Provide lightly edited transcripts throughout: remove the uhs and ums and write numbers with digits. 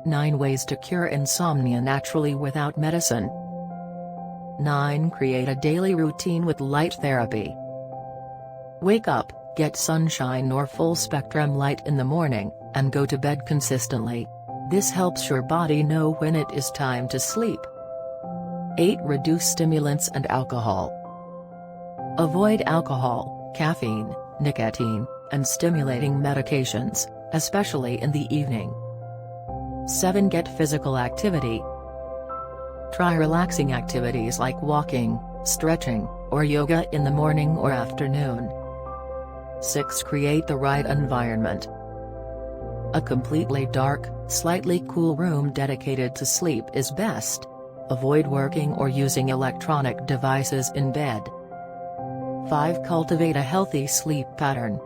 9 Ways to cure insomnia naturally without medicine. 9 Create a daily routine with light therapy. Wake up, get sunshine or full-spectrum light in the morning, and go to bed consistently. This helps your body know when it is time to sleep. 8 Reduce stimulants and alcohol. Avoid alcohol, caffeine, nicotine, and stimulating medications, especially in the evening. 7 Get physical activity. Try relaxing activities like walking, stretching, or yoga in the morning or afternoon. 6 Create the right environment. A completely dark, slightly cool room dedicated to sleep is best. Avoid working or using electronic devices in bed. 5 Cultivate a healthy sleep pattern.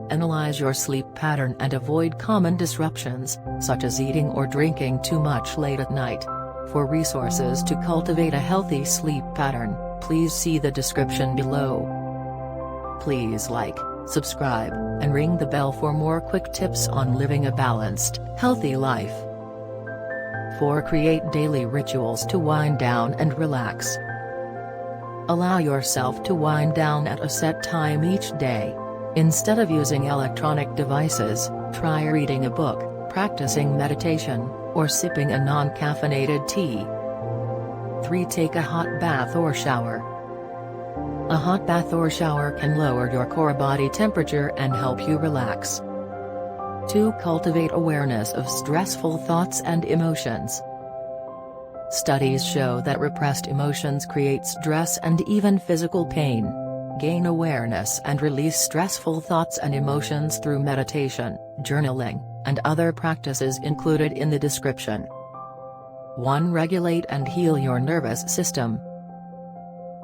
Analyze your sleep pattern and avoid common disruptions, such as eating or drinking too much late at night. For resources to cultivate a healthy sleep pattern, please see the description below. Please like, subscribe, and ring the bell for more quick tips on living a balanced, healthy life. 4 Create daily rituals to wind down and relax. Allow yourself to wind down at a set time each day. Instead of using electronic devices, try reading a book, practicing meditation, or sipping a non-caffeinated tea. 3 Take a hot bath or shower. A hot bath or shower can lower your core body temperature and help you relax. 2 Cultivate awareness of stressful thoughts and emotions. Studies show that repressed emotions create stress and even physical pain. Gain awareness and release stressful thoughts and emotions through meditation, journaling, and other practices included in the description. 1 Regulate and heal your nervous system.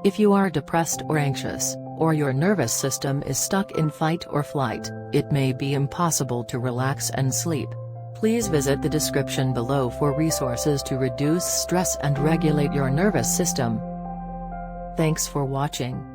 If you are depressed or anxious, or your nervous system is stuck in fight or flight, it may be impossible to relax and sleep. Please visit the description below for resources to reduce stress and regulate your nervous system. Thanks for watching.